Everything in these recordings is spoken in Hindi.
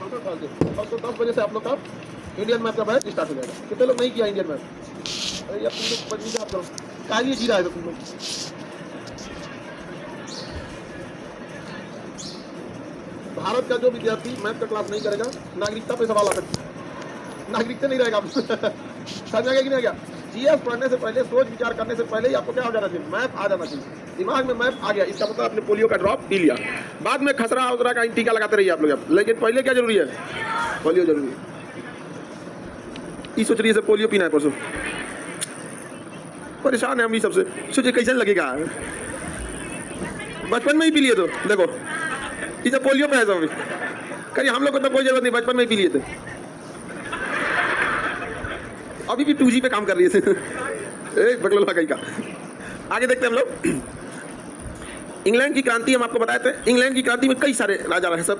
कंप्यूटर डाल दो और तो 10 बजे से आप लोग का इंडियन मैप का बैच स्टार्ट हो जाएगा। कितने लोग नहीं किया इंडियन मैप? अरे यार तुम लोग पढ़ने आप करो, काली जी रहा है तुम लोग। भारत का जो विद्यार्थी मैथ का क्लास नहीं करेगा, नागरिकता पे सवाल आ सकता है, नागरिकता नहीं रहेगा। समझ आ गया कि नहीं आ गया? जीएस पढ़ने से पहले, सोच विचार करने से पहले ही आपको क्या हो जाना चाहिए? मैप आ जाना चाहिए। दिमाग में मैप आ गया, इसका मतलब आपने पोलियो का ड्रॉप पी लिया। बाद में खसरा उतरा का टीका लगाते रहिए आप लोग, लेकिन पहले क्या जरूरी है? पोलियो जरूरी है। ये सोच रही है पोलियो पीना है, परसों परेशान है हम ही सबसे। सोचिए कैसे लगेगा, बचपन में ही पी लिए तो देखो, ये जब पोलियो पे है सब करिए। हम लोग को तो कोई जरूरत नहीं, बचपन में ही पी लिए थे, अभी भी 2G पे काम कर रही है। बगलोला कहीं का। आगे देखते हैं हम लोग। इंग्लैंड की क्रांति हम आपको बताए थे। इंग्लैंड की क्रांति में कई सारे राजा रहे, सब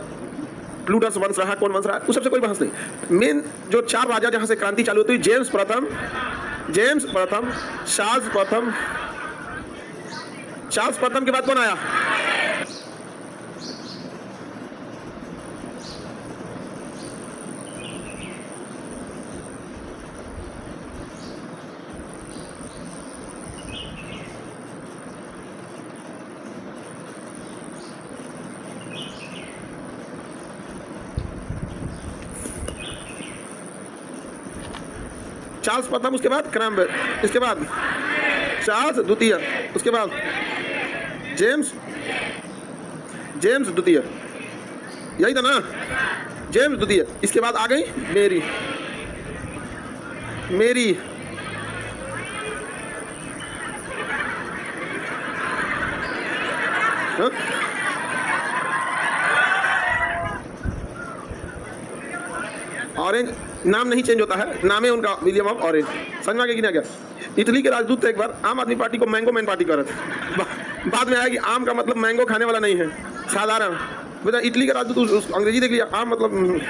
प्लूटस वंश रहा, कौन वंश रहा, उस सबसे कोई बहस नहीं। मेन जो 4 राजा जहां से क्रांति चालू होती, जेम्स प्रथम, चार्ल्स प्रथम के बाद कौन आया? चार्ल्स प्रथम, उसके बाद क्रैमवेल, इसके बाद चार्ल्स द्वितीय, उसके बाद जेम्स द्वितीय, यही था ना? जेम्स द्वितीय। इसके बाद आ गई मेरी हाँ? ऑरेंज नाम नहीं चेंज होता है, नाम है उनका विलियम ऑफ ऑरेंज। समझ में आ गया कि नहीं आ गया? इटली के राजदूत थे एक बार, आम आदमी पार्टी को मैंगो मैन पार्टी कर रहे थे। बाद में आया कि आम का मतलब मैंगो खाने वाला नहीं है, साधारण। बेटा इटली के राजदूत अंग्रेजी देख लिया, आम मतलब।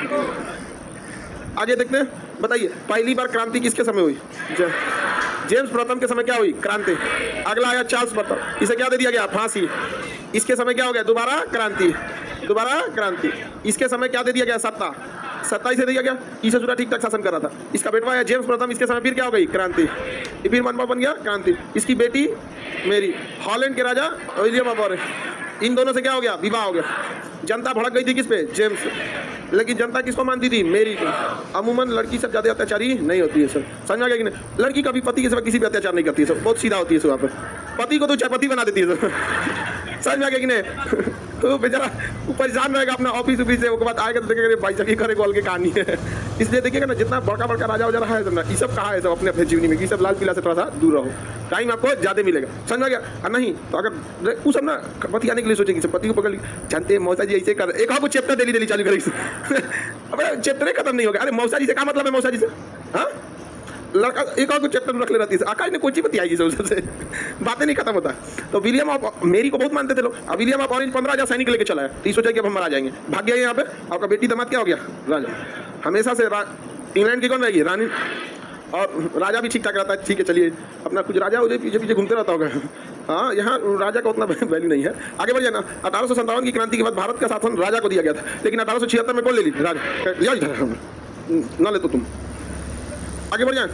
आगे देखते हैं, बताइए पहली बार क्रांति किसके समय हुई? जेम्स प्रथम के समय क्या हुई? क्रांति। अगला आया चार्ल्स प्रथम, इसे क्या दे दिया गया? फांसी। इसके समय क्या हो गया? दोबारा क्रांति। इसके समय क्या दे दिया गया? सत्ता इसे दिया गया, इसे जुड़ा ठीक ठाक शासन कर रहा था। इसका बेटवा है जेम्स प्रथम, इसके समय फिर क्या हो गई? क्रांति। फिर मनपा बन गया क्रांति। इसकी बेटी मेरी, हॉलैंड के राजा विलियम ऑफ ऑरेंज, इन दोनों से क्या हो गया? विवाह हो गया। जनता भड़क गई थी किस पे? जेम्स। लेकिन जनता किसको मानती थी? मेरी को। अमूमन लड़की सब ज्यादा अत्याचारी नहीं होती है सर, समझ में आ गया कि नहीं? लड़की कभी पति के सिवा किसी पे अत्याचार नहीं करती है सर, बहुत सीधा होती है सर। वहाँ पर पति को तो चायपत्ती बना देती है सर। समझ में आ गया कि नहीं? तो बेचारा वो परेशान रहेगा अपना ऑफिस से, उसके बाद आएगा तो देखेगा भाई साहब ये करे गोल की कहानी है। इसलिए देखिएगा ना, जितना बड़का राजा वजा रहा है ना, ये सब कहा है सब अपने अपने जीवनी में, ये सब लाल किला से थोड़ा सा दूर रहो, टाइम आपको ज्यादा मिलेगा। समझ में आ गया? नहीं तो अगर वो सब ना पति आने के लिए सोचेगी, पति को पकड़ ली, जानते मौसा जी ऐसे कर, एक आपको चैप्टर डेली चालू करेगी। अब चैप्टर खत्म नहीं होगा। अरे मौसा जी से क्या मतलब है? मौसा जी से हाँ लड़का एक और चैप्टर रख ले रहती है। आकाश ने कोची पति आएगी सबसे, बातें नहीं खत्म होता। तो विलियम ऑफ मेरी को बहुत मानते थे लोग। अब विलियम ऑफ ऑरेंज 15,000 सैनिक लेके चला है, तो सोचा कि अब हम मारा जाएंगे, भाग गया यहाँ पे। आपका बेटी दामाद क्या हो गया? राजा। हमेशा से इंग्लैंड की कौन रहेगी? रानी। और राजा भी ठीक ठाक रहता है। ठीक है चलिए, अपना कुछ राजा उधर पीछे पीछे घूमते रहता होगा। हाँ, यहाँ राजा का उतना वैल्यू नहीं है। आगे बढ़िए ना। 1857 की क्रांति के बाद भारत का शासन राजा को दिया गया था, लेकिन 1876 में कौन ले ली? राजा। लिया ना ले तो तुम आगे बढ़ जाए,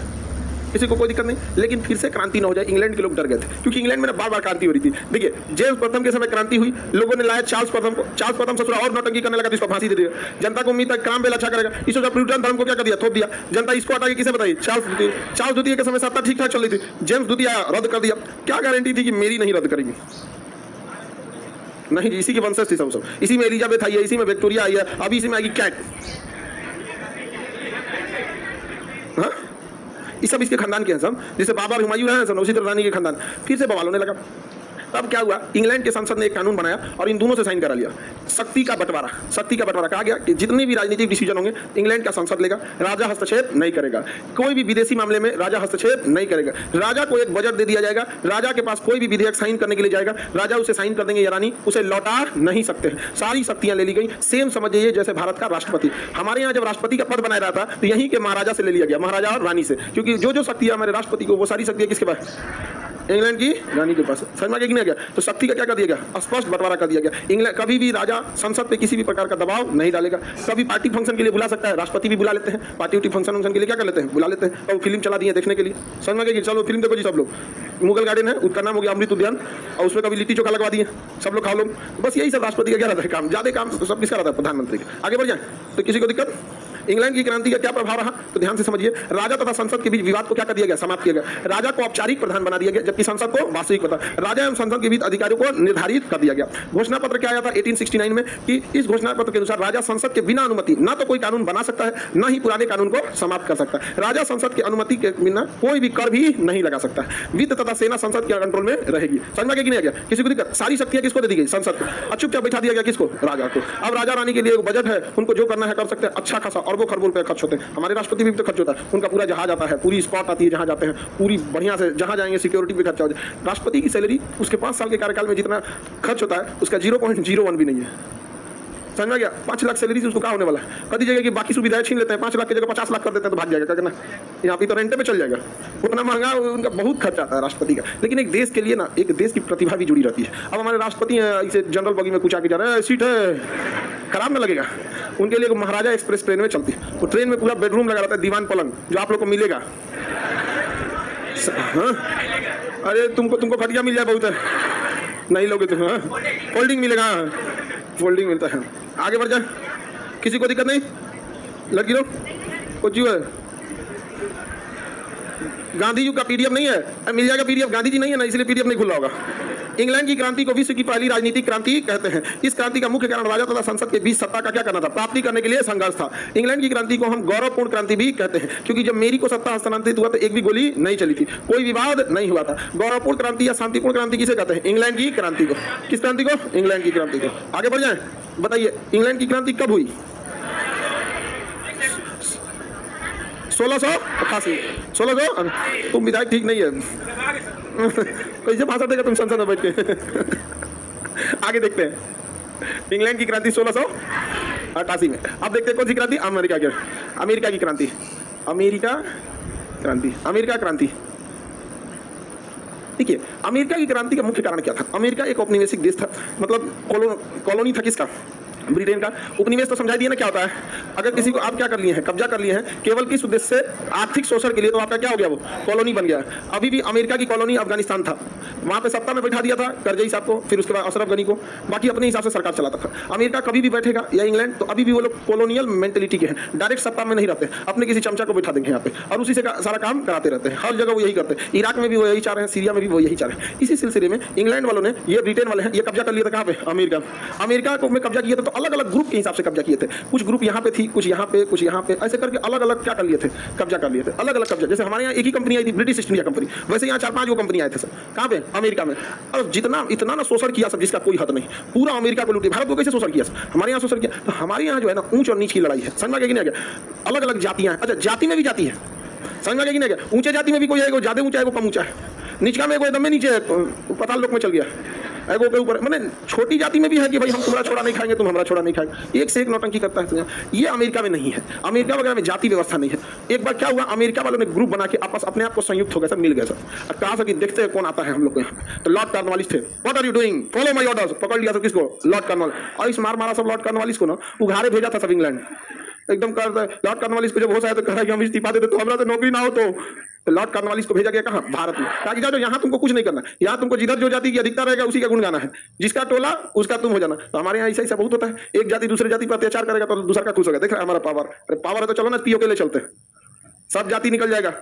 किसी को कोई दिक्कत नहीं। लेकिन फिर से क्रांति न हो जाए, इंग्लैंड के लोग डर गए थे, क्योंकि इंग्लैंड में बार बार क्रांति हो रही थी। देखिए जेम्स प्रथम के समय क्रांति हुई, लोगों ने लाया चार्ल्स प्रथम को। चार्ल्स प्रथम ससुरा और नौटंकी करने लगा तो इसको फांसी दे दिया। जनता को उम्मीद था क्रैमवेल अच्छा करेगा, इसको प्यूरिटन धर्म को क्या कर दिया? थोप दिया। जनता इसको हटा के किसे बताई? चार्ल्स द्वितीय के समय सत्ता ठीक ठाक चल रही थी, जेम्स द्वितीय रद्द कर दिया। क्या गारंटी थी कि मेरी नहीं रद्द करेगी? नहीं, इसी की वंशज थी सब। इसी में एलिजाबेथ आई है, इसी में विक्टोरिया आई है, अभी इसी में आएगी कैट। हाँ, ये सब इसके खानदान के हैं सब, जैसे बाबर हुमायूं हैं सब, उसी तरह रानी के खानदान फिर से बवाल होने लगा। तब क्या हुआ? इंग्लैंड के संसद ने एक कानून बनाया और इन दोनों से साइन करा लिया। शक्ति का बंटवारा कहा गया कि जितनी भी राजनीतिक डिसीजन होंगे इंग्लैंड का संसद लेगा, राजा हस्तक्षेप नहीं करेगा। कोई भी विदेशी मामले में राजा हस्तक्षेप नहीं करेगा। राजा को एक बजट दे दिया जाएगा, राजा के पास कोई भी विधेयक साइन करने के लिए जाएगा, राजा उसे साइन कर देंगे या रानी उसे लौटा नहीं सकते। सारी शक्तियां ले ली गई। सेम समझिए जैसे भारत का राष्ट्रपति। हमारे यहाँ जब राष्ट्रपति का पद बनाया रहा था तो यहीं के महाराजा से ले लिया गया, महाराजा और रानी से, क्योंकि जो शक्तियां हमारे राष्ट्रपति को, वो सारी शक्तियां किसके पास? इंग्लैंड की रानी के पास। समझ में आ गया कि नहीं आ गया? तो शक्ति का क्या कर दिया गया? स्पष्ट बंटवारा कर दिया गया। इंग्लैंड कभी भी राजा संसद पे किसी भी प्रकार का दबाव नहीं डालेगा। कभी पार्टी फंक्शन के लिए बुला सकता है, राष्ट्रपति भी बुला लेते हैं, पार्टी उटी फंक्शन के लिए क्या कर लेते हैं, बुला लेते हैं। और फिल्म चला दिए देखने के लिए। समझ में आ गया? चलो फिल्म देखो जी सब लोग। मुगल गार्डन है, उसका नाम हो गया अमृत उद्यान, और उसमें कभी लिट्टी चोखा लगवा दिए, सब लोग खा लो। बस यही सब राष्ट्रपति का क्या रहता है काम, ज्यादा काम सब किसका रहता है? प्रधानमंत्री का। आगे बढ़ जाए तो किसी को दिक्कत? इंग्लैंड की क्रांति का क्या प्रभाव रहा, तो ध्यान से समझिए। राजा तथा संसद के बीच विवाद को क्या कर दिया गया? समाप्त किया गया। राजा को औपचारिक प्रधान बना दिया गया, जबकि संसद को वास्तविक प्रधान। राजा एवं संसद के बीच अधिकारियों को निर्धारित कर दिया गया। घोषणा पत्र क्या आया था 1869 में कि इस घोषणा पत्र के अनुसार राजा संसद के बिना अनुमति न तो कोई कानून बना सकता है, न ही पुराने कानून को समाप्त कर सकता है। राजा संसद की अनुमति के बिना कोई भी कर भी नहीं लगा सकता। वित्त तथा सेना संसद के कंट्रोल में रहेगी। समझ में आ गया कि नहीं आ गया? किसी को दिक्कत? सारी शक्तियां किसको दे दी गई? संसद को। चुपचाप बैठा दिया गया किसको? राजा को। अब राजा रानी के लिए एक बजट है, उनको जो करना है कर सकते हैं। अच्छा खासा अरबों खरबों रुपए खर्च होते हैं। हमारे राष्ट्रपति भी तो खर्च होता है, उनका पूरा जहाज आता है, पूरी स्कॉट आती है, जहां जाते हैं पूरी बढ़िया से, जहां जाएंगे सिक्योरिटी पे खर्चा हो जाए। राष्ट्रपति की सैलरी उसके 5 साल के कार्यकाल में जितना खर्च होता है उसका 0.01 भी नहीं है। समझ में गया? 5 लाख सैलरी से उसको क्या होने वाला है? कभी जगह की बाकी सुविधाएं छीन लेते हैं, 5 लाख की जगह 50 लाख कर देते हैं तो भाग जाएगा। क्या करना? यहाँ पे तो रेंटे पे चल जाएगा। उतना महंगा उनका बहुत खर्चा आता है राष्ट्रपति का। लेकिन एक देश के लिए ना, एक देश की प्रतिभा भी जुड़ी रहती है। अब हमारे राष्ट्रपति इसे जनरल बगी में कुछ आके जा रहे हैं, सीट है, खराब ना लगेगा। उनके लिए महाराजा एक्सप्रेस ट्रेन में चलती है। वो ट्रेन में पूरा बेडरूम लगा रहता है, दीवान पलंग, जो आप लोग को मिलेगा। हाँ, अरे तुमको खटिया मिल जाए बहुत है, नहीं लोगे तो। हाँ, फोल्डिंग मिलेगा, फोल्डिंग मिलता है। आगे बढ़ जाए, किसी को दिक्कत नहीं? लड़की लोग कुछ है, गांधी जी का पीडीएफ नहीं है, मिल जाएगा पीडीएफ। गांधी जी नहीं है ना, इसलिए पीडीएफ नहीं खुल रहा होगा। इंग्लैंड की क्रांति को विश्व की पहली राजनीतिक क्रांति कहते हैं। इस क्रांति का मुख्य कारण राजा तथा संसद के बीच सत्ता का क्या करना था, प्राप्ति करने के लिए संघर्ष था। इंग्लैंड की क्रांति को हम गौरवपूर्ण क्रांति भी कहते हैं, क्योंकि जब मेरी को सत्ता हस्तांतरित हुआ तो एक भी गोली नहीं चली थी, कोई विवाद नहीं हुआ था। गौरवपूर्ण क्रांति या शांतिपूर्ण क्रांति किसे कहते हैं? इंग्लैंड की क्रांति को। किस क्रांति को? इंग्लैंड की क्रांति को। आगे बढ़ जाए, बताइए इंग्लैंड की क्रांति कब हुई? 1688। 1600? तुम विधायक ठीक नहीं है, कैसे भाषण देगा तुम संसद में बैठ के? आगे देखते हैं। इंग्लैंड की क्रांति 1688 में। अब देखते हैं कौन सी क्रांति? अमेरिका की क्रांति। अमेरिका क्रांति। देखिए, अमेरिका की क्रांति का मुख्य कारण क्या था? अमेरिका एक औपनिवेशिक देश था, मतलब कॉलोनी था किसका? ब्रिटेन का। उपनिवेश तो समझा दिया ना क्या होता है। अगर किसी को आप क्या कर लिए हैं, कब्जा कर लिए हैं केवल किस उद्देश्य से? आर्थिक शोषण के लिए, तो आपका क्या हो गया? वो कॉलोनी बन गया। अभी भी अमेरिका की कॉलोनी अफगानिस्तान था, वहां पे सत्ता में बैठा दिया था करजई साहब को, फिर उसके बाद अशरफ गनी को, बाकी अपने हिसाब से सरकार चलाता था। अमेरिका कभी भी बैठेगा या इंग्लैंड, तो अभी भी वो लोग कॉलोनियल मेंटेलिटी के हैं, डायरेक्ट सत्ता में नहीं रहते, अपने किसी चमचा को बैठा देंगे यहाँ पे और उसी से सारा काम कराते रहते हैं। हर जगह वो यही करते हैं। इराक में भी वो यही चाह रहे हैं, सीरिया में भी वो यही चाह रहे हैं। इसी सिलसिले में इंग्लैंड वालों ने, ये ब्रिटेन वाले हैं, ये कब्जा कर लिया था कहाँ पे? अमेरिका को में कब्जा किया था। तो अलग अलग ग्रुप के हिसाब से कब्जा किए थे। कुछ ग्रुप यहाँ पे थी, कुछ यहाँ पे, कुछ यहाँ पे, ऐसे करके अलग अलग क्या कर लिए थे? कब्जा कर लिए थे। अलग अलग कब्जा। जैसे हमारे यहाँ एक ही कंपनी आई थी, ब्रिटिश ईस्ट इंडिया कंपनी, वैसे यहाँ 4-5 वो कंपनी आए थे सब। कहाँ पे? अमेरिका में। और जितना इतना ना शोषण किया सब, जिसका कोई हद नहीं, पूरा अमेरिका को लूटे। भारत को कैसे शोषण किया? हमारे यहाँ शोषण किया। तो हमारे यहाँ जो है ना, ऊंच और नीच की लड़ाई है। समझ में आ गया कि नहीं आ गया? अलग अलग जातियां। अच्छा, जाति में भी जाती है। समझ में आ गया कि नहीं आ गया? ऊंचे जाति में भी कोई है, ज्यादा ऊंचा है, वो कम ऊंचा है। नीचका में कोई एकदम में नीचे है, पताल लोक में चल गया, एगो के ऊपर। मैंने छोटी जाति में भी है कि भाई हम तुम्हारा छोड़ा नहीं खाएंगे, तुम हमारा छोड़ा नहीं खाएंगे। एक से एक नौटंकी करता है। ये अमेरिका में नहीं है। अमेरिका वगैरह में जाति व्यवस्था नहीं है। एक बार क्या हुआ, अमेरिका वालों ने ग्रुप बना के आपस अपने आप को संयुक्त हो गए, सब मिल गए सब, और कहा कि देखते हैं कौन आता है हम लोग को यहाँ। तो लॉर्ड कॉर्नवालिस थे। What are you doing, follow my orders. पकड़ लिया सब किसको? Lord Cornwallis. और इस मारा सब लॉर्ड कॉर्नवालिस को ना, उघारे भेजा था सब इंग्लैंड एकदम कर। लॉर्ड कॉर्नवालिस को जब होश आया तो कहा कि हम इस्तीफा देते तो हमारा तो नौकरी ना हो। तो लॉर्ड कॉर्नवालिस को भेजा गया कहाँ? भारत में। कहा कि जाओ, यहाँ तुमको कुछ नहीं करना, यहाँ तुमको जिधर जो जाति की अधिकता रहेगा उसी का गुण गाना है, जिसका टोला उसका तुम हो जाना। तो हमारे यहाँ ऐसा बहुत होता है, एक जाति दूसरे जाति पर अत्याचार करेगा तो दूसरा का खुश होगा। देख रहा है हमारा पावर। अरे पावर है तो चलो ना, पीओ के लिए चलते, सब जाति निकल जाएगा।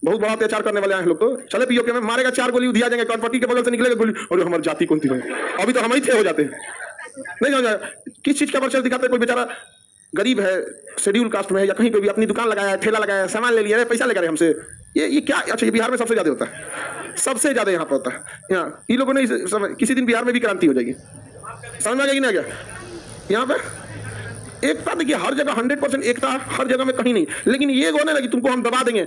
बहुत बड़ा अत्याचार करने वाले हैं लोग, तो चले पीओ के में, मारेगा 4 गोली दिया जाएंगे, कॉन्फर्टी के बगल से निकलेगा गोली, और हमारी जाति कौन थी? अभी तो हम ही थे हो जाते हैं। नहीं समझ किस चीज का वर्चस्व दिखाते हैं? कोई बेचारा गरीब है, शेड्यूल कास्ट में है, या कहीं पे भी अपनी दुकान लगाया है, ठेला लगाया है, सामान ले लिया है, पैसा लेकर हमसे, ये क्या? अच्छा, ये बिहार में सबसे ज्यादा होता है, सबसे ज्यादा यहाँ पर होता है। यहाँ ये लोगों ने किसी दिन बिहार में भी क्रांति हो जाएगी। समझ में आ गया कि नहीं आ गया? यहाँ पे एकता देखिए, हर जगह 100% एकता, हर जगह में कहीं नहीं। लेकिन ये होने लगी तुमको हम दबा देंगे।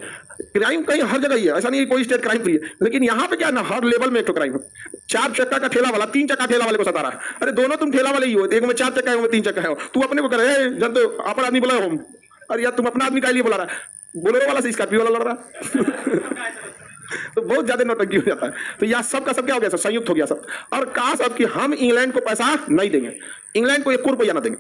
क्राइम कहीं हर जगह ही है, ऐसा नहीं है कोई स्टेट क्राइम फ्री है। लेकिन यहाँ पे क्या है ना, हर लेवल में एक तो क्राइम है। 4 चक्का का ठेला वाला 3 चक्का ठेला वाले को सता रहा है। अरे दोनों तुम ठेला वाले ही हो, एक में 4 चक्का है, एक में 3 चक्का है। तू अपने को करे जनते अपन आदमी बोला हम, अरे यार तुम अपना आदमी का लिए बुला रहा है, बोलेरो वाला से स्कॉर्पियो वाला लड़ रहा। तो बहुत ज्यादा नौटंकी हो जाता है। तो यह सब का सब क्या हो गया सर, संयुक्त हो गया सब। और कहा सब कि हम इंग्लैंड को पैसा नहीं देंगे, इंग्लैंड को 1 रुपया ना देंगे।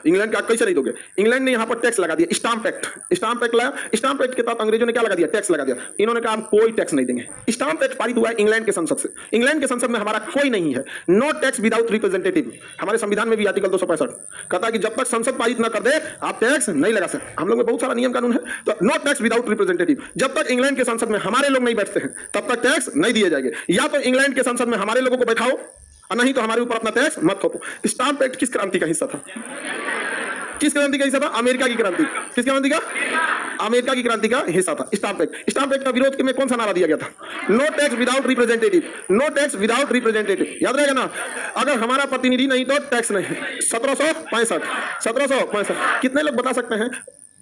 इंग्लैंड का कैसे नहीं दोगे? इंग्लैंड ने यहाँ पर टैक्स लगा दिया, स्टाम्प एक्ट। स्टाम्प एक्ट लाया, स्टाम्प एक्ट के तहत अंग्रेजों ने क्या लगा दिया? टैक्स लगा दिया। इन्होंने कहा हम कोई टैक्स नहीं देंगे। स्टाम्प एक्ट पारित हुआ है इंग्लैंड के संसद से। इंग्लैंड के संसद में हमारा कोई नहीं है। No tax without representative. हमारे संविधान में भी आर्टिकल 265 कहता है कि जब तक संसद पारित न कर दे आप टैक्स नहीं लगा सकते। हम लोग में बहुत सारा नियम कानून है। तो नो टैक्स विदाउट रिप्रेजेंटेटिव, जब तक इंग्लैंड के संसद में हमारे लोग नहीं बैठते हैं तब तक टैक्स नहीं दिए जाएंगे। या तो इंग्लैंड के संसद में हमारे लोगों को बैठाओ और नहीं तो हमारे ऊपर अपना टैक्स मत थोपो। स्टाम्प एक्ट किस क्रांति का हिस्सा था? किस क्रांति का हिस्सा था? अमेरिका की क्रांति। किस क्रांति का? अमेरिका की क्रांति का हिस्सा था स्टाम्प एक्ट। स्टाम्प एक्ट का विरोध में कौन सा नारा दिया गया था? No tax without representative. No tax without representative, याद रहेगा ना। अगर हमारा प्रतिनिधि नहीं तो टैक्स नहीं। 1765 कितने लोग बता सकते हैं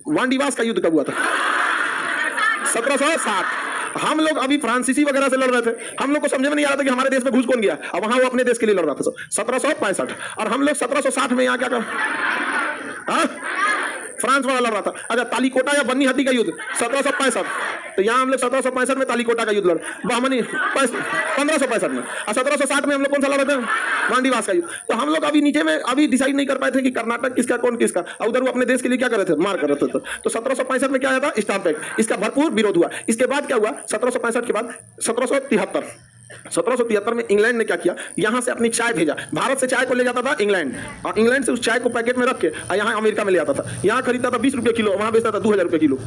वांडीवास का युद्ध कब हुआ था? 1760। हम लोग अभी फ्रांसीसी वगैरह से लड़ रहे थे, हम लोग को समझ में नहीं आ रहा था कि हमारे देश में घुस कौन गया, और वहां वो अपने देश के लिए लड़ रहा था। 1765 और हम लोग 1760 में यहाँ क्या कर फ्रांस वाला लड़ रहा था। अच्छा, तालीकोटा या बन्नी हट्टी का युद्ध 1765, तो यहाँ हम लोग 1765 में तालीकोटा का युद्ध लड़, बहमनी 1565 में, और 1760 में हम लोग कौन सा लड़ रहे थे? वांडीवास का युद्ध। तो हम लोग अभी नीचे में अभी डिसाइड नहीं कर पाए थे कि कर्नाटक किसका कौन किसका, और उधर वो अपने देश के लिए क्या कर रहे थे? मार कर रहे थे। तो 1765 में क्या आया था? Stamp act. इसका भरपूर विरोध हुआ। इसके बाद क्या हुआ? 1765 के बाद 1773 में इंग्लैंड ने क्या किया? यहां से अपनी चाय भेजा। भारत से चाय को ले जाता था इंग्लैंड, और इंग्लैंड से उस चाय को पैकेट में रख के यहां अमेरिका में ले आता था। यहां खरीदता था 20 रुपये किलो, वहां बेचता था 2000 रुपये किलो।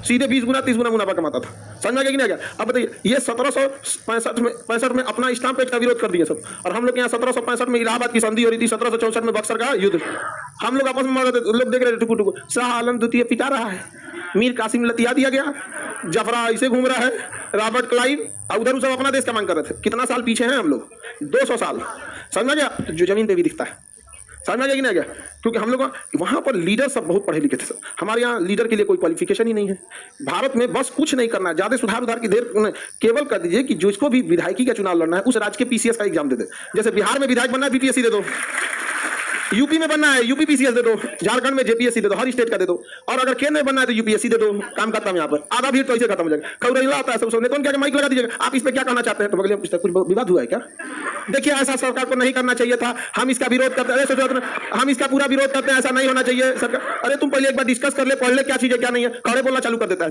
सीधे 20 गुना 30 गुना मुनाफा कमाता था। समझ में आ गया कि नहीं आ गया? अब बताइए, ये 1765 में अपना स्टाम्प एक्ट का विरोध कर दिया सब, और हम लोग यहाँ 1765 में इलाहाबाद की संधि हो रही थी, 1764 में बक्सर का युद्ध। हम लोग आपस में मर रहे थे, लोग देख रहे थे टुकु टुकु। शाह आलम द्वितीय पिटा रहा है, मीर कासिम लतिया दिया गया, जफरा ऐसे घूम रहा है, रॉबर्ट क्लाइव, और उधर सब अपना देश का मांग कर रहे थे। कितना साल पीछे हैं हम लोग? 200 साल। समझ में गया? जो जमीन पे भी दिखता है। समझ में आ गया कि नहीं आ गया? क्योंकि हम लोग वहां पर लीडर सब बहुत पढ़े लिखे थे सब। हमारे यहाँ लीडर के लिए कोई क्वालिफिकेशन ही नहीं है। भारत में बस कुछ नहीं करना है, ज्यादा सुधार उधार की देर केवल कर दीजिए कि जिसको भी विधायकी का चुनाव लड़ना है उस राज्य के पीसीएस का एग्जाम दे दे। जैसे बिहार में विधायक बनना है बीपीएससी दे दो, यूपी में बनना है यूपी पीसीएस दे दो, झारखंड में जेपीएससी दे दो, हर स्टेट का दे दो, और अगर केंद्र में बनना है तो यूपीएससी दे दो। काम करता है यहाँ पर, आधा भीड़ तो ऐसे खत्म हो जाएगा। खौरैला आता है सब सुनने, तो क्या माइक लगा दीजिएगा, आप इस पे क्या कहना चाहते हैं? तो बगल में पूछता है कुछ विवाद हुआ है क्या? देखिए, ऐसा सरकार को नहीं करना चाहिए था, हम इसका विरोध करते हैं। सोचो, हम इसका पूरा विरोध करते हैं, ऐसा नहीं होना चाहिए सरकार। अरे तुम पहले एक बार डिस्कस कर ले, पढ़ ले क्या चीज है क्या नहीं है, खड़े बोलना चालू कर देता है।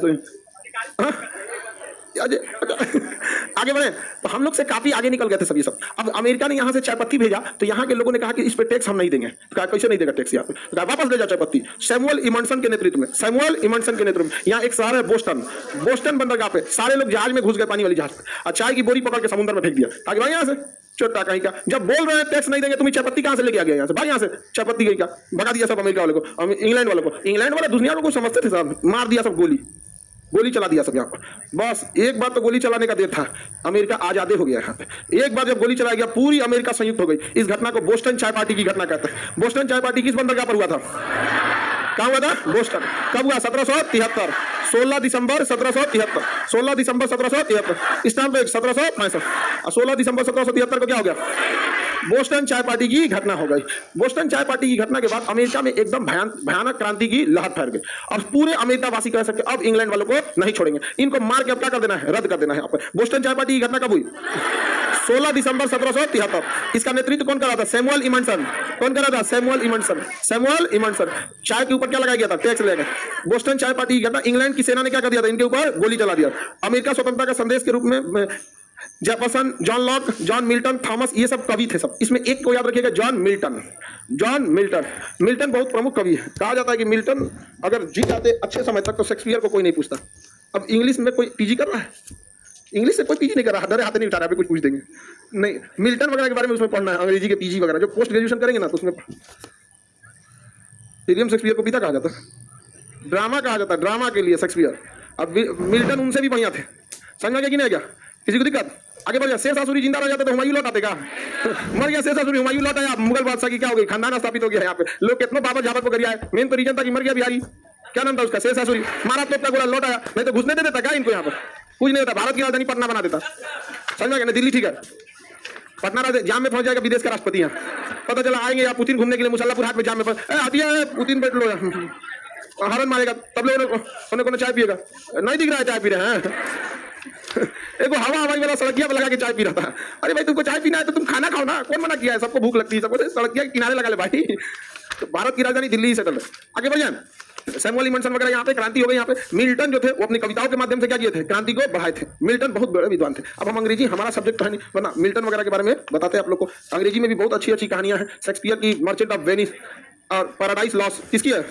आगे बढ़े तो हम लोग से काफी आगे निकल गए थे सभी सब। अब अमेरिका ने यहाँ से चाय पत्ती भेजा, तो यहाँ के लोगों ने कहा कि इस पे टैक्स हम नहीं देंगे। कहा कैसे नहीं देगा टैक्स? यहाँ पे वापस ले जाओ चाय पत्ती। सैमुअल इमंडसन के नेतृत्व में, सैमुअल इमंडसन के नेतृत्व में यहाँ एक शहर है बोस्टन, बोस्टन बंदरगाह पे सारे लोग जहाज में घुस गए, पानी वाली जहाज पे, और चाय की बोरी पकड़ के समुद्र में फेंक दिया ताकि भाई यहाँ से चोटा कहीं का। जब बोल रहे हैं टैक्स नहीं देंगे, तुम्हें चाय पत्ती कहाँ से लेके आ गया यहाँ से? भाई यहाँ से चाय पत्ती गई क्या? भगा दिया सब अमेरिका वाले को, इंग्लैंड वालों को। इंग्लैंड वाले दुनिया को समझते थे सब, मार दिया सब, गोली चला दिया सब यहाँ पर। बस एक बार तो गोली चलाने का देर था, अमेरिका आजादे हो गया यहाँ पे। एक बार जब गोली चला गया पूरी अमेरिका संयुक्त हो गई। इस घटना को बोस्टन चाय पार्टी की घटना कहते हैं। बोस्टन चाय पार्टी किस बंदरगाह पर हुआ था? कहाँ हुआ था? बोस्टन। कब हुआ? 1773, 16 दिसंबर 1773, 16 दिसंबर 1773। स्टाम्प एक्ट 1765, और 16 दिसंबर 1773 को क्या हो गया? बोस्टन चाय पार्टी की घटना हो गई। बोस्टन चाय पार्टी की घटना के बाद अमेरिका में एकदम भयानक क्रांति की लहर फैल गई, और पूरे अमेरिका वासी कह सकते अब इंग्लैंड वालों को नहीं छोड़ेंगे, इनको मार के अब क्या कर देना है? रद्द कर देना है। बोस्टन चाय पार्टी की घटना कब हुई? 16 दिसंबर 1773। इसका नेतृत्व कौन कर रहा था? सैमुअल इमंडसन। कौन कर रहा था? सैमुअल इमंडसन। सैमुअल इमंडसन। चाय के ऊपर क्या लगाया गया था? टैक्स लगाया गया। बोस्टन चाय पार्टी की घटना, इंग्लैंड की सेना ने क्या कर दिया था? इनके ऊपर गोली चला दिया। अमेरिका स्वतंत्रता का संदेश के रूप में Jefferson, John Locke, John Milton, Thomas, ये सब कवि थे सब। इसमें एक को याद रखिएगा, John Milton. John Milton, Milton बहुत प्रमुख कवि है। कहा जाता है कि मिल्टन अगर जी जाते अच्छे समय तक तो शेक्सपियर को कोई नहीं पूछता। अब इंग्लिश में कोई पीजी कर रहा है? इंग्लिश से कोई पीजी नहीं कर रहा, डरे हाथ नहीं उठा रहा है, कुछ पूछ देंगे नहीं। मिल्टन वगैरह के बारे में उसमें पढ़ना है, अंग्रेजी के पीजी वगैरह जो पोस्ट ग्रेजुएशन करेंगे ना तो उसमें विलियम शेक्सपियर को पिता कहा जाता है, ड्रामा कहा जाता है, ड्रामा के लिए शेक्सपियर। अब मिल्टन उनसे भी बढ़िया थे। समझ में आ गया कि नहीं आ गया? किसी को दिक्कत? आगे बढ़ गया। शेष आसुरी जिंदा रह जाते तो हुमायूं लौट आते का? मर गया शेष आसुरी, हुमायूं लौट आया, मुगल बादशाह की क्या हो गई? खानदान स्थापित हो गया यहाँ पे। लोग कितना बाबर झाबर को गरिया है, मेन तो रीजन था कि मर गया बिहारी, क्या नाम था उसका? शेष आसुरी। मारा तो अपना गोला लौट आया, नहीं तो घुसने दे देता क्या इनको यहाँ पर? कुछ नहीं देता। भारत की राजधानी पटना बना देता। समझ में गया? दिल्ली ठीक है, पटना जाम में पहुंच जाएगा विदेश का राष्ट्रपति। यहाँ पता चला आएंगे या पुतिन घूमने के लिए मुसल्लापुर हाट में जाम में हटिया है, पुतिन बैठ लो, हरन मारेगा, तब लोग चाय पिएगा। नहीं दिख रहा है चाय पी रहे हैं। एक हवा हवाई वाला सड़किया पर लगा के चाय पी रहा था। अरे भाई तुमको चाय पीना है तो तुम खाना खाओ ना, कौन मना किया है? सबको भूख लगती है, सबको सड़किया के किनारे लगा ले भाई। तो भारत की राजधानी दिल्ली ही सेटल है। आगे बढ़ जाए। सैमुअल इमंडसन वगैरह यहाँ पे क्रांति हो गई। यहाँ पे मिल्टन जो थे वो अपनी कविताओं के माध्यम से क्या किए थे? क्रांति को बढ़ाए थे। मिल्टन बहुत बड़े विद्वान थे। अब हम अंग्रेजी हमारा सब्जेक्ट है नहीं, वरना मिल्टन वगैरह के बारे में बताते हैं आप लोग को। अंग्रेजी में भी बहुत अच्छी अच्छी कहानियां हैं। शेक्सपियर की मर्चेंट ऑफ वेनिस और पैराडाइज लॉस्ट किसकी है?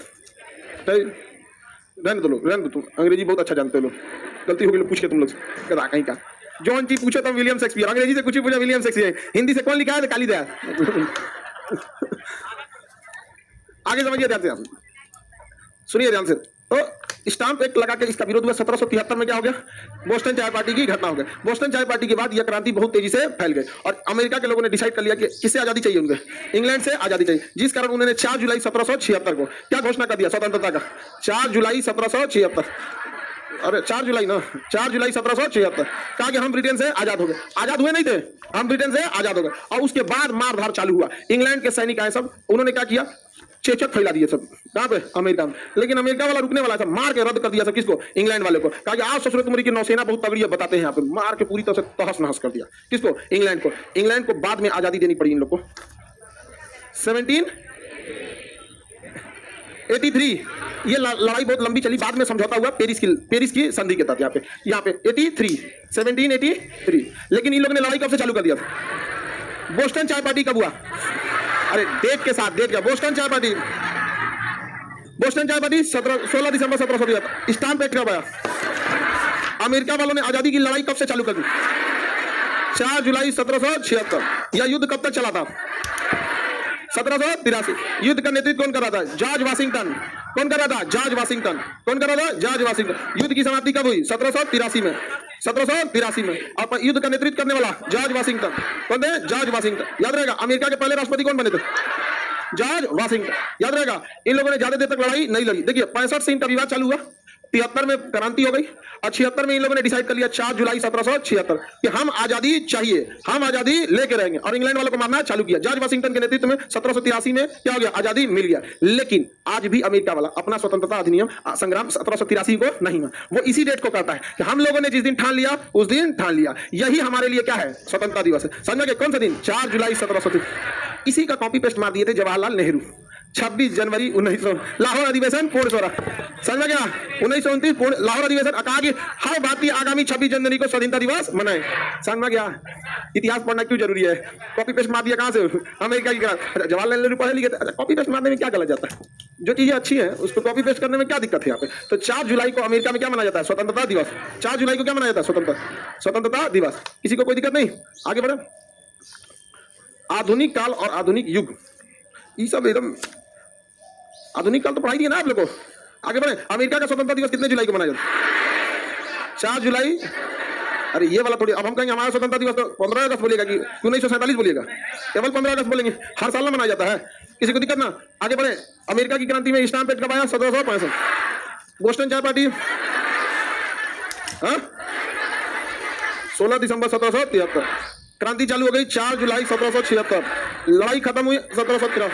रहने दो लोग, रहने दो, तुम अंग्रेजी बहुत अच्छा जानते हो लोग। गलती हो गई पूछ के तुम लोग कदा कहीं का। जॉन ची पूछो तो विलियम शेक्सपियर, अंग्रेजी से कुछ ही पूछा विलियम शेक्सपियर, हिंदी से कौन लिखा है? कालिदास। आगे समझिए ध्यान से, सुनिए ध्यान से। तो स्टाम्प एक्ट लगा के इसका विरोध हुआ। 1773 में क्या हो गया? बोस्टन चाय पार्टी की घटना हो गई। बोस्टन चाय पार्टी के बाद यह क्रांति बहुत तेजी से फैल गई और अमेरिका के लोगों ने डिसाइड कर लिया कि किससे आजादी चाहिए? उन्हें इंग्लैंड से आजादी चाहिए। जिस कारण उन्होंने 4 जुलाई 1776 को क्या घोषणा कर दिया स्वतंत्रता का? 4 जुलाई 1776, अरे 4 जुलाई ना, 4 जुलाई 1776 कहा कि हम ब्रिटेन से आजाद हो गए। आजाद हुए नहीं थे, हम ब्रिटेन से आजाद हो गए। और उसके बाद मारधार चालू हुआ। इंग्लैंड के सैनिक आए सब, उन्होंने क्या किया? चेचक फैला दिए सब। कहां पे? अमेरिका में। लेकिन अमेरिका वाला रुकने वाला था, मार के रद्द कर दिया सब। किसको? इंग्लैंड वाले को। कहा कि आप ससुर तुम्हारी की नौसेना बहुत तगड़ी है, बताते हैं यहाँ पे। मार के पूरी तरह से तहस नहस कर दिया। किसको? इंग्लैंड को। इंग्लैंड को बाद में आजादी देनी पड़ी इन लोग को 1783। ये लड़ाई बहुत लंबी चली, बाद में समझौता हुआ पेरिस की संधि के तहत। यहाँ पे 1783। लेकिन इन लोगों ने लड़ाई कब से चालू कर दिया था? बोस्टन चाय पार्टी कब हुआ? अरे डेट के साथ, डेट क्या? बोस्टन चाय पार्टी 16 दिसंबर 1773। स्टाम्प एक्ट कब आया? अमेरिका वालों ने आजादी की लड़ाई कब से चालू कर दी? 4 जुलाई 1776। यह युद्ध कब तक चला था? 1783। युद्ध का नेतृत्व कौन कर रहा था? George Washington. कौन कर रहा था? George Washington. कौन कर रहा था? George Washington. युद्ध की समाप्ति कब हुई? 1783 में। 1783 में। और युद्ध का नेतृत्व करने वाला जॉर्ज वाशिंगटन। कौन थे? George Washington. याद रहेगा। अमेरिका के पहले राष्ट्रपति कौन बने थे? George Washington. याद रहेगा। इन लोगों ने ज्यादा देर तक लड़ाई नहीं लड़ी। देखिए 65 से इनका विवाद चालू हुआ, 73 में क्रांति हो गई और 76 में इन लोगों ने डिसाइड कर लिया 4 जुलाई 1776 कि हम आजादी चाहिए, हम आजादी लेके रहेंगे। और इंग्लैंड वालों को मारना चालू किया। जॉर्ज वाशिंगटन के नेतृत्व में 1783 में क्या हो गया? आजादी मिल गया। लेकिन आज भी अमेरिका वाला अपना स्वतंत्रता अधिनियम संग्राम 1783 को नहीं मान, वो इसी डेट को करता है कि हम लोगों ने जिस दिन ठान लिया उस दिन ठान लिया। यही हमारे लिए क्या है? स्वतंत्रता दिवस है। समझ गए? कौन सा दिन? 4 जुलाई 1783। इसी का कॉपी पेस्ट मार दिए थे जवाहरलाल नेहरू। 26 जनवरी 1900 लाहौर अधिवेशन पूर्ण स्वरा। समझ गया? 1929 पूर्ण लाहौर अधिवेशन। कहा कि हर भारतीय आगामी 26 जनवरी को स्वाधीनता दिवस मनाए। समझ गया? इतिहास पढ़ना क्यों जरूरी है? कॉपी पेस्ट मार दिया कहां से? अमेरिका की। जवाहरलाल नेहरू पढ़े लिखे थे। कॉपी पेस्ट मारने में क्या गलत जाता है? जो चीजें अच्छी है उसको कॉपी पेस्ट करने में क्या दिक्कत है यहाँ पे? तो 4 जुलाई को अमेरिका में क्या मनाया जाता है? स्वतंत्रता दिवस। 4 जुलाई को क्या मनाया जाता है? स्वतंत्रता दिवस। किसी को कोई दिक्कत नहीं? आगे बढ़े। आधुनिक काल और आधुनिक युग, ये सब एकदम आधुनिक काल तो पढ़ाई दिया ना आप लोगों को। आगे बढ़े। अमेरिका का स्वतंत्रता दिवस कितने जुलाई को मनाया जाता है? 4 जुलाई। अरे ये वाला थोड़ी, अब हम कहेंगे हमारा स्वतंत्रता दिवस तो 15 अगस्त बोलिएगा कि 1947 बोलिएगा? केवल 15 अगस्त बोलेंगे। हर साल ना मनाया जाता है, किसी को दिक्कत ना। आगे बढ़े। अमेरिका की क्रांति में स्टाम्प एक्ट कब आया? 1765। बोस्टन चाय पार्टी 16 दिसंबर 1773। क्रांति चालू हो गई 4 जुलाई 1776। लड़ाई खत्म हुई 1713।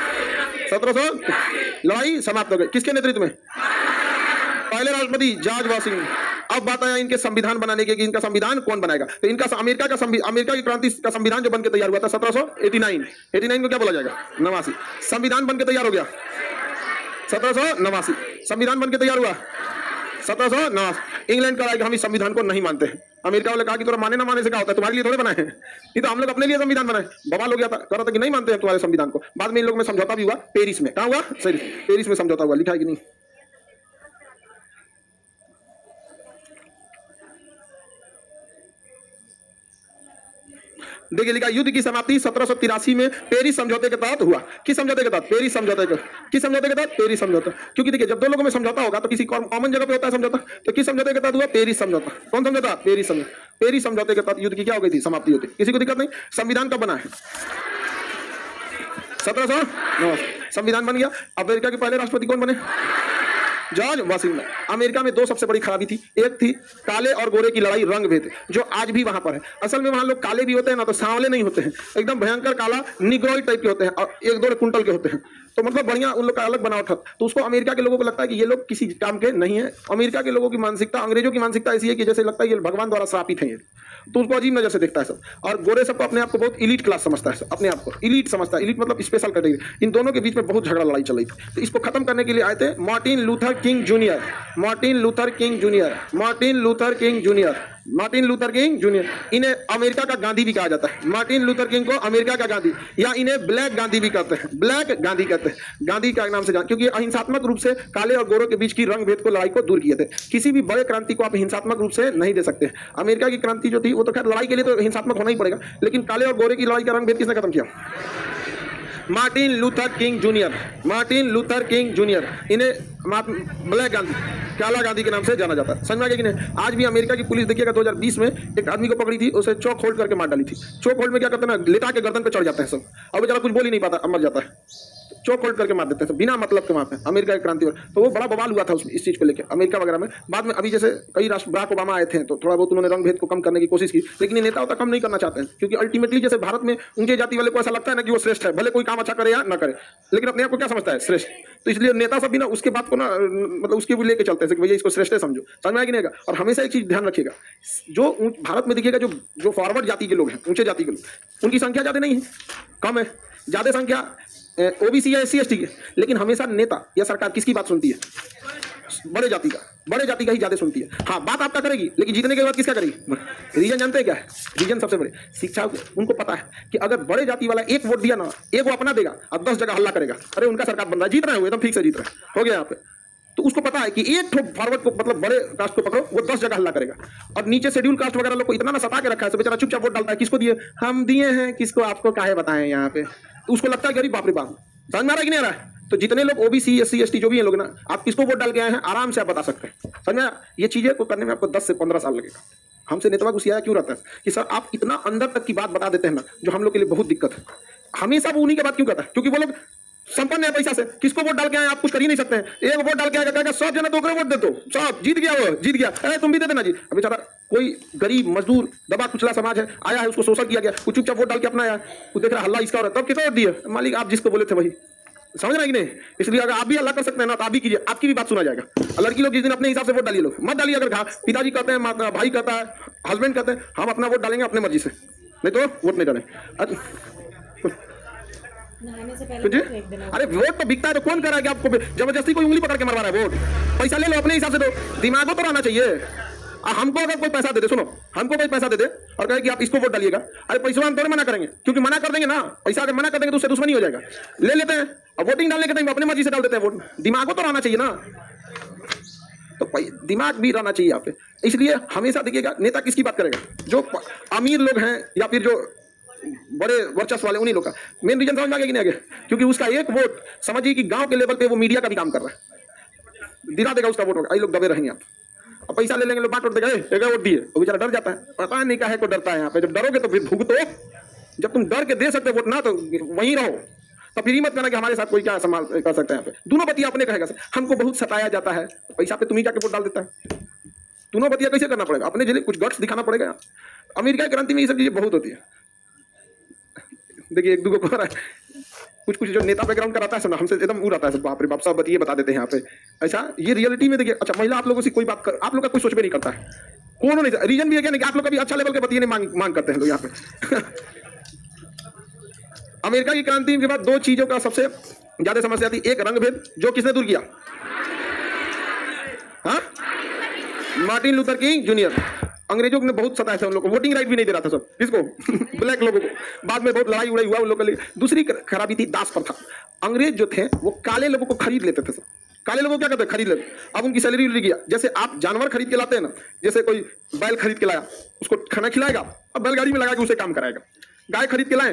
लड़ाई समाप्त हो गई। किसके नेतृत्व में? पहले राष्ट्रपति जॉर्ज वाशिंगटन। अब बात आया इनके संविधान बनाने की कि इनका संविधान कौन बनाएगा। तो इनका अमेरिका की क्रांति का संविधान जो बनकर तैयार हुआ था 1789 को क्या बोला जाएगा? 89। संविधान बनकर तैयार हो गया 1789। संविधान बनकर तैयार हुआ 1789। इंग्लैंड का राय हम इस संविधान को नहीं मानते हैं। अमेरिका वाले कहा कि तुम्हारा माने ना माने से क्या होता है, तुम्हारे लिए थोड़े बनाए हैं, ये तो हम लोग अपने लिए संविधान बनाए। बवाल हो गया था, कह रहा था कि नहीं मानते हैं तुम्हारे संविधान को। बाद में इन लोगों में समझौता भी हुआ पेरिस में। कहाँ हुआ? पेरिस में समझौता हुआ। लिखा है कि नहीं? देखिए लिखा, युद्ध की समाप्ति 1783 में पेरिस समझौते के तहत हुआ। किस समझौते के तहत? पेरिस समझौते के। किस समझौते के तहत? पेरिस समझौता। क्योंकि देखिए जब दो लोगों में समझौता होगा तो किसी कॉमन जगह पे होता है समझौता। तो किस समझौते के तहत हुआ? पेरिस समझौता। कौन समझौता? पेरिस समझौता। पेरिस समझौते के तहत युद्ध की क्या हो गई थी? समाप्ति होती। किसी को दिक्कत नहीं? संविधान कब बना है? 1709। संविधान बन गया। अमेरिका के पहले राष्ट्रपति कौन बने? George Washington. अमेरिका में दो सबसे बड़ी खराबी थी। एक थी काले और गोरे की लड़ाई, रंग भेद, जो आज भी वहां पर है। असल में वहां लोग काले भी होते हैं ना, तो सांवले नहीं होते हैं, एकदम भयंकर काला निग्रोइड टाइप के होते हैं और 1-2 कुंटल के होते हैं। तो मतलब बढ़िया उन लोग का अलग बनावट था। तो उसको अमेरिका के लोगों को लगता है कि ये लोग किसी काम के नहीं है। अमेरिका के लोगों की मानसिकता, अंग्रेजों की मानसिकता ऐसी है कि जैसे लगता है ये भगवान द्वारा श्रापित है ये, तो उसको अजीब नजर से देखता है सब। और गोरे सबको अपने आप को बहुत इलीट क्लास समझता है, अपने आप को इलीट समझता है। इलीट मतलब स्पेशल कैटेगरी। इन दोनों के बीच में बहुत झगड़ा लड़ाई चल रही थी। तो इसको खत्म करने के लिए आए थे Martin Luther king junior. Martin Luther king junior, Martin Luther king junior, Martin Luther king junior. इन्हें अमेरिका का गांधी भी कहा जाता है। मार्टिन लूथर किंग को अमेरिका का गांधी, या इन्हें ब्लैक गांधी भी कहते हैं। ब्लैक गांधी कहते हैं, गांधी का नाम से जान, क्योंकि अहिंसात्मक रूप से काले और गोरों के बीच की रंग भेद को, लड़ाई को दूर किए थे। किसी भी बड़े क्रांति को आप हिंसात्मक रूप से नहीं दे सकते। अमेरिका की क्रांति जो थी वो तो खैर लड़ाई के लिए तो हिंसात्मक होना ही पड़ेगा, लेकिन काले और गोरे की लड़ाई का रंग भेद किसने खत्म किया? Martin Luther king junior. Martin Luther king junior, इन्हें ब्लैक गांधी, काला गांधी के नाम से जाना जाता है। समझ में आ गया कि नहीं? आज भी अमेरिका की पुलिस देखिएगा 2020 में एक आदमी को पकड़ी थी, उसे चौक होल्ड करके मार डाली थी। चौक होल्ड में क्या करते हैं ना, लेटा के गर्दन पे चढ़ जाते हैं सब, और बेचारा कुछ बोल ही नहीं पाता, मर जाता है। चौक होल्ड करके मार देते हैं बिना मतलब के वहाँ पे, अमेरिका की क्रांति। तो वो बड़ा बवाल हुआ था इस चीज़ को लेकर अमेरिका वगैरह में। बाद में अभी जैसे कई राष्ट्र, बराक ओबामा आए थे तो थोड़ा बहुत उन्होंने रंग भेद को कम करने की कोशिश की, लेकिन ये नेता होता कम नहीं करना चाहते हैं, क्योंकि अल्टीमेटली जैसे भारत में ऊंचे जाति वाले को ऐसा लगता है ना कि वो श्रेष्ठ है, भले कोई काम अच्छा करे या ना करे, लेकिन अपने आप को क्या समझता है? श्रेष्ठ। तो इसलिए नेता सब भी ना उसके बात को ना मतलब उसके भी लेके चलते हैं कि भैया इसको श्रेष्ठ समझो। समझ में आएगी नहीं? और हमेशा एक चीज ध्यान रखिएगा, जो भारत में देखिएगा जो फॉरवर्ड जाति के लोग हैं, ऊंचे जाति के लोग, उनकी संख्या ज्यादा नहीं है, कम है। ज्यादा संख्या ओबीसी या एससी एसटी की, लेकिन हमेशा नेता या सरकार किसकी बात सुनती है? बड़े जाति का ही ज्यादा सुनती है। हाँ, बात आपका करेगी, लेकिन जीतने के बाद किसका करेगी? रीजन जानते हैं क्या है? रीजन सबसे बड़े शिक्षा, उनको पता है कि अगर बड़े जाति वाला एक वोट दिया ना, एक वो अपना देगा और 10 जगह हल्ला करेगा, अरे उनका सरकार बन रहा है, जीत रहे हो, एकदम ठीक से जीत रहे हो गया यहाँ पे। तो उसको पता है कि एक ठोक फॉरवर्ड को, मतलब बड़े कास्ट को पकड़ो, वो 10 जगह हल्ला करेगा। और नीचे शेड्यूल कास्ट वगैरह लोग को इतना ना सता के रखा है, तो बेचारा चुपचाप वोट डालता है। किसको दिए? हम दिए हैं, किसको आपको काहे बताएं यहाँ पे। तो उसको लगता है गरीब, बाप रे बाप। समझ में आ रहा है कि नहीं आ रहा है? तो जितने लोग ओबीसी एससी एसटी जो भी हैं लोग ना, आप किसको वोट डाल के आए हैं आराम से आप बता सकते हैं। समझ में? ये चीजें को करने में आपको 10 से 15 साल लगेगा। हमसे नेता गुस्सिया क्यों रहता है कि सर आप इतना अंदर तक की बात बता देते हैं ना, जो हम लोग के लिए बहुत दिक्कत है। हमेशा वो उन्हीं की बात क्यों करता है? क्योंकि वो लोग संपन्न है पैसा से। किसको वोट डाल के आए आप कुछ कर ही नहीं सकते हैं। एक वोट डाल के आएगा, कहेगा 100 जना तो वोट दे दो, सब जीत गया, वो जीत गया, अरे तुम भी दे देना जी। अभी बेचारा कोई गरीब मजदूर दबा कुचला समाज है, आया है, उसको शोषण किया गया, कुछ चुपचाप वोट डाल के अपना आया, वो देख रहा हल्ला इसका हो रहा है, तब कितना वोट दिए? मालिक आप जिसको बोले थे वही। समझ रहे कि नहीं? इसलिए अगर आप भी हल्ला कर सकते हैं ना, तो आप भी कीजिए, आपकी भी बात सुना जाएगा। लड़की लोग जिस दिन अपने हिसाब से वोट डालिए, लोग मत डालिए। अगर पिताजी कहते हैं, भाई कहता है, हस्बैंड कहते हैं, हम अपना वोट डालेंगे अपने मर्जी से, नहीं तो वोट नहीं डालेंगे। अरे वोट तो बिकता है, तो कौन कह रहा है कि आपको जबरदस्ती कोई उंगली पकड़ के मरवा रहा है? वोट पैसा ले लो, अपने हिसाब से दो, दिमागो तो रहना चाहिए। हमको अगर कोई पैसा दे दे, सुनो, हमको कोई पैसा दे दे और कहे कि आप इसको वोट डालिएगा, अरे पैसा हम थोड़े मना करेंगे, क्योंकि मना कर देंगे ना, पैसा अगर मना कर देंगे तो उससे दुश्मनी हो जाएगा। ले लेते हैं, और वोटिंग डालने के टाइम अपने मर्जी से डाल देते हैं वोट। दिमागो तो रहना चाहिए ना, तो दिमाग भी रहना चाहिए यहाँ पे। इसलिए हमेशा देखिएगा नेता किसकी बात करेगा? जो अमीर लोग हैं या फिर जो बड़े वर्चस्व वाले, उन्हीं लोग का। मेन रीजन समझ में आ गया कि नहीं आ गया? क्योंकि उसका एक वोट समझिए कि गांव के लेवल पे वो मीडिया का भी काम कर रहा है, दिला देगा उसका वोट, आई लोग दबे रहेंगे। आप अब पैसा ले लेंगे, लोग बांट देगा, एक वोट दिए, वो बेचारा डर जाता है, पता नहीं काहे को डरता है। यहाँ पे जब डरोगे तो फिर भुगतो। जब तुम डर के दे सकते वोट ना, तो वहीं रहो। तो फिर मत करना कि हमारे साथ कोई क्या संभाल कर सकता है। यहाँ पे दोनों बतिया अपने कहेगा, हमको बहुत सताया जाता है, पैसा पे तुम्ही जाके वोट डाल देता है। दोनों बतिया कैसे करना पड़ेगा? अपने जरिए कुछ गट्स दिखाना पड़ेगा। अमेरिका की क्रांति में ये सब चीजें बहुत होती है। देखिए एक दूगो को कुछ जो नेता बैकग्राउंड कराता है ना, हमसे एकदम वो रहता है, बाप रे बाप सब बतिए बता देते हैं यहाँ पे। ऐसा ये रियलिटी में देखिए। अच्छा, महिला आप लोगों से कोई बात कर, आप लोग का कोई सोच भी नहीं करता है, कौन नहीं। रीजन भी है क्या नहीं कि आप लोग का भी अच्छा लेवल के बतिए नहीं मांग करते हैं लोग यहाँ पे। अमेरिका की क्रांति के बाद दो चीजों का सबसे ज्यादा समस्या थी। एक रंग भेद, जो किसने दूर किया? हाँ, मार्टिन लूथर किंग जूनियर। अंग्रेजों ने बहुत सताया था उन लोगों को, वोटिंग राइट भी नहीं दे रहा था सब। किसको? ब्लैक लोगों को। बाद में बहुत लड़ाई उड़ाई हुआ उन लोगों के लिए। दूसरी खराबी थी दास प्रथा। अंग्रेज जो थे वो काले लोगों को खरीद लेते थे सब। काले लोगों को क्या करते? खरीद लेते। अब उनकी सैलरी उड़ी गया। जैसे आप जानवर खरीद के लाते हैं ना, जैसे कोई बैल खरीद के लाया, उसको खाना खिलाएगा, अब बैलगाड़ी में लगा के उसे काम कराएगा। गाय खरीद के लाए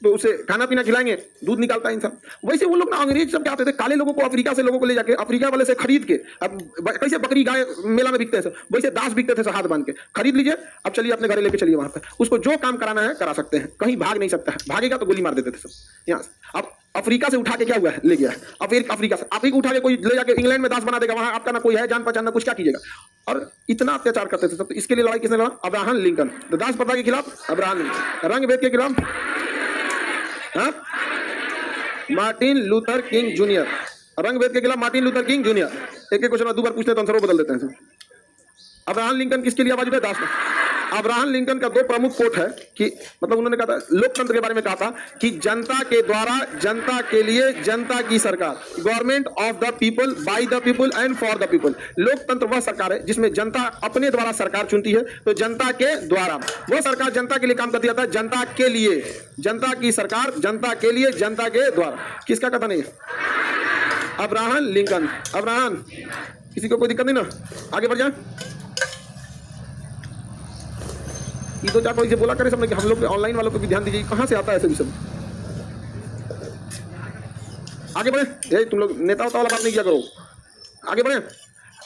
तो उसे खाना पीना खिलाएंगे, दूध निकालता है इंसान। वैसे वो लोग ना, अंग्रेज सब क्या होते थे, काले लोगों को अफ्रीका से लोगों को ले जाके अफ्रीका वाले से खरीद के, अब कैसे बकरी गाय मेला में बिकते हैं वैसे दास बिकते थे, हाथ बांध के खरीद लीजिए, अब चलिए अपने घर लेके चलिए वहां पे। उसको जो काम कराना है करा सकते हैं, कहीं भाग नहीं सकता है, भागेगा तो गोली मार देते थे सब यहाँ से। अब अफ्रीका से उठा के क्या हुआ है, ले गया है। अब अफ्रीका से आप ही उठा के कोई ले जाके इंग्लैंड में दास बना देगा, वहां आपका ना कोई है जान पहचान ना कुछ, क्या कीजिएगा? और इतना अत्याचार करते थे सब। तो इसके लिए लड़ाई किसने लड़ा? Abraham Lincoln. दास प्रथा के खिलाफ अब्राहम लिंकन, रंग भेद के खिलाफ मार्टिन लूथर किंग जूनियर, रंग भेद के खिलाफ मार्टिन लूथर किंग जूनियर। एक एक क्वेश्चन दो बार पूछते हैं तो आंसर बदल देते हैं। अब्राहम लिंकन किसके लिए आवाज उठाए? दास। अब्राहम लिंकन का दो प्रमुख कोट है कि मतलब उन्होंने कहा था, लोकतंत्र के बारे में कहा था कि जनता के द्वारा, जनता के लिए, जनता की सरकार, government of the people, by the people and for the people. लोकतंत्र वह सरकार है जिसमें जनता अपने द्वारा सरकार चुनती है, तो जनता के द्वारा वह सरकार जनता के लिए काम करती जाता है, जनता के लिए, जनता की सरकार जनता के लिए, जनता के द्वारा। किसका कथन है? Abraham Lincoln. अब्राहम, किसी को कोई दिक्कत नहीं ना? आगे बढ़ जाए। ये तो चार कोई से बोला करे सबने कि हम लोग ऑनलाइन वालों को भी ध्यान दीजिए, कहां से आता है ऐसे विषय। आगे बढ़े। ये तुम लोग नेता होता वाला बात नहीं किया करो। आगे बढ़े।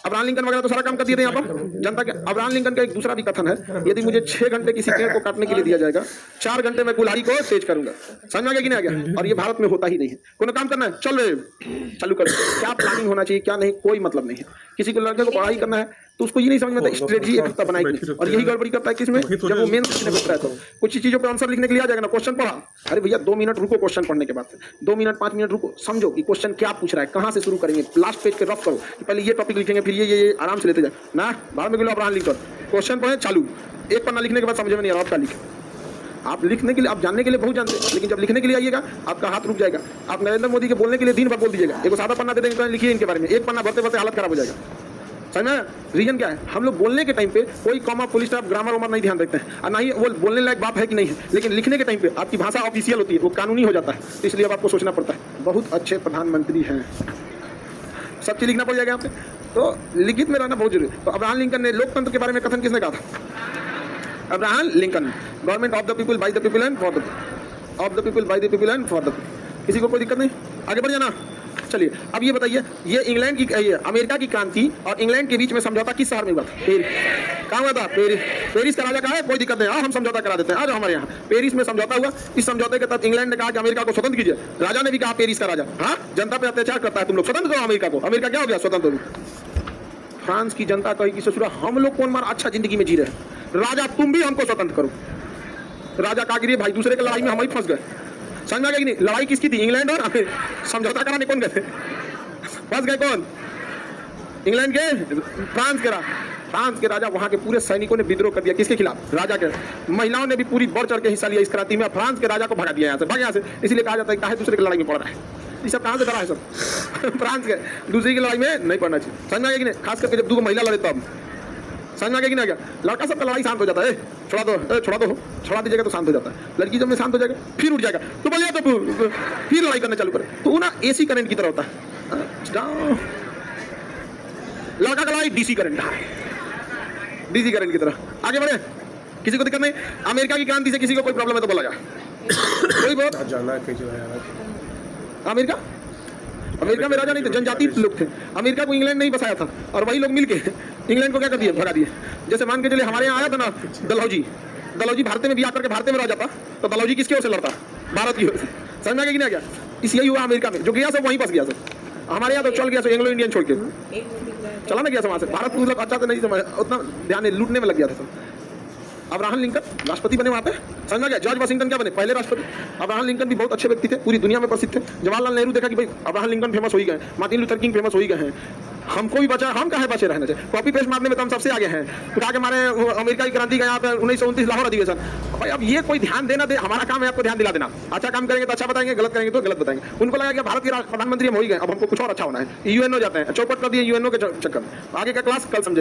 अब्राहम लिंकन वगैरह तो सारा काम कर दिए थे यहाँ पर जनता के। अब्राहम लिंकन का एक दूसरा भी कथन है, यदि मुझे 6 घंटे किसी पेड़ को काटने के लिए दिया जाएगा, 4 घंटे में कुल्हाड़ी को तेज करूंगा। समझ आ गया कि नहीं आ गया? और ये भारत में होता ही नहीं है। कोनो काम करना है, चल रहे चालू कर। क्या प्लानिंग होना चाहिए क्या नहीं, कोई मतलब नहीं है। किसी को लड़के को पढ़ाई करना है तो उसको ये नहीं समझ में आता स्ट्रेटजी एक हफ्ता बनाएगी, और यही गड़बड़ी करता है किसमें, जब वो मेन क्वेश्चन करता है तो कुछ चीजों पे आंसर लिखने के लिए आ जाएगा ना, क्वेश्चन पढ़ा, अरे भैया 2 मिनट रुको क्वेश्चन पढ़ने के बाद, 2 मिनट 5 मिनट रुको, समझो कि क्वेश्चन क्या पूछ रहा है, कहां से शुरू करेंगे, लास्ट पेज पे रफ करो कि पहले ये टॉपिक लिखेंगे, फिर ये आराम से लेते जाए ना। बाद में अब्राहम लिंकन क्वेश्चन पढ़े चालू, एक पन्ना लिखने के बाद समझ में नहीं आ रहा आपका लिखे। आप लिखने के लिए, आप जानने के लिए बहुत जानते हैं, लेकिन जब लिखने के लिए आइएगा आपका हाथ रुक जाएगा। आप नरेंद्र मोदी के बोलने के लिए दिन भर बोल दीजिएगा, एक सादा पन्ना दे देंगे, लिखिए इनके बारे में, एक पन्ना भरते भरते हालत खराब हो जाएगा। समझ में? रीजन क्या है? हम लोग बोलने के टाइम पे कोई कॉमा, फुल स्टॉप, ग्रामर वामर नहीं ध्यान रखते हैं, और ना ही वो बोलने लायक बात है कि नहीं है, लेकिन लिखने के टाइम पे आपकी भाषा ऑफिशियल होती है, वो कानूनी हो जाता है, इसलिए अब आपको सोचना पड़ता है। बहुत अच्छे प्रधानमंत्री हैं, सब चीज लिखना पड़ जाएगा यहाँ पे, तो लिखित में रहना बहुत जरूरी है। तो अब्राहम लिंकन ने लोकतंत्र के बारे में कथन किसने कहा था? Abraham Lincoln. Government of the people, by the people and for the, of the people, by the people and for the people. किसी को कोई दिक्कत नहीं? आगे बढ़ जाना। चलिए अब ये बताइए, ये इंग्लैंड की, ये अमेरिका की क्रांति और इंग्लैंड के बीच में समझौता किस शहर में हुआ था? पेरिस। कहाँ हुआ था? पेरिस। पेरिस का राजा कहा है, कोई दिक्कत नहीं, हम समझौता करा देते हैं, आज हमारे यहाँ पेरिस में समझौता हुआ। इस समझौते के तहत इंग्लैंड ने कहा कि अमेरिका को स्वतंत्र कीजिए, राजा ने भी कहा, पेरिस का राजा, हाँ जनता पे अत्याचार करता है, तुम लोग स्वतंत्र करो अमेरिका को। अमेरिका क्या हो गया? स्वतंत्र हो गया। फ्रांस की जनता कही कि ससुरा हम लोग कौन मार अच्छा जिंदगी में जी रहे हैं, राजा तुम भी हमको स्वतंत्र करो। राजा कहा कि भाई दूसरे की लड़ाई में हम ही फंस गए। समझ में आ गया कि नहीं? लड़ाई किसकी थी? इंग्लैंड और समझौता कराने कौन गए थे? फंस गए कौन? इंग्लैंड के, फ्रांस के फ्रांस के राजा, वहां के पूरे सैनिकों ने विद्रोह कर दिया। किसके खिलाफ? राजा के। महिलाओं ने भी पूरी बढ़ चढ़ के हिस्सा लिया इस क्रांति में, फ्रांस के राजा को भगा दिया यहाँ से, भाग यहाँ से। इसलिए कहा जाता है काहे दूसरे की लड़ाई में पड़ रहा है, ये सब कहाँ से डरा है सब? फ्रांस के दूसरी की लड़ाई में नहीं पड़ना चाहिए। समझ में आ गया कि नहीं? खास करके जब 2 महिला लड़े तब। समझ में आ गया कि नहीं आ गया? लड़का सबका लड़ाई शांत हो जाता है, छोड़ा दो छोड़ा दीजिएगा तो शांत हो जाता है। लड़की जब में शांत हो जाएगा फिर उठ जाएगा, तो बोलिए तो फिर लड़ाई करना चालू करे, तो वो ना एसी करंट की तरह होता है। लड़का का लड़ाई डीसी करंट, डीसी करंट की तरह। आगे बढ़े। किसी को दिक्कत नहीं? अमेरिका की क्रांति से किसी को कोई प्रॉब्लम है तो बोला जाए। कोई बहुत जाना है जो है अमेरिका, अमेरिका में राजा नहीं थे, जनजाति लोग थे। अमेरिका को इंग्लैंड नहीं बसाया था, और वही लोग मिलके इंग्लैंड को क्या कर दिए? भगा दिए। जैसे मान के चलिए हमारे यहाँ आया था ना डलहौजी, डलहौजी भारत में भी आकर के भारत में रह जाता, तो डलहौजी किसकी ओर से लड़ता? भारत की ओर से। समझ में आ गया कि नहीं आ गया? इस यही हुआ अमेरिका में, जो गया सब वहीं फंस गया सब। हमारे यहाँ तो चल गया सब, एंग्लो इंडियन छोड़ के चला ना गया वहां से। भारत को अच्छा से नहीं समझ, उतना ध्यान लूटने में लग गया था सब। अब्राहम लिंकन राष्ट्रपति बने वहां पे, समझ में आ गया? जॉर्ज वाशिंगटन क्या बने? पहले राष्ट्रपति। अब्राहम लिंकन भी बहुत अच्छे व्यक्ति थे, पूरी दुनिया में प्रसिद्ध थे। जवाहरलाल नेहरू देखा कि भाई अब्राहम लिंकन फेमस हो ही गए, मार्टिन लूथर किंग फेमस हो ही गए हैं, हमको भी बचा, हम कहाँ बचे रहने से? कॉपी पेस्ट मारने में तो हम सबसे आगे हैं। उठा के हमारे अमेरिका की क्रांति का यहाँ पे 1929 लाहौर अधिवेशन। भाई अब ये कोई ध्यान देना दे, हमारा काम है आपको ध्यान दिला देना। अच्छा काम करेंगे तो अच्छा बताएंगे, गलत करेंगे तो गलत बताएंगे। उनको लगा कि भारत के प्रधानमंत्री हम हो ही गए, अब हमको कुछ और अच्छा होना है, यूएनओ जाते हैं, चौपट कर दिए यूएनओ के चक्कर। आगे का क्लास कल समझेंगे।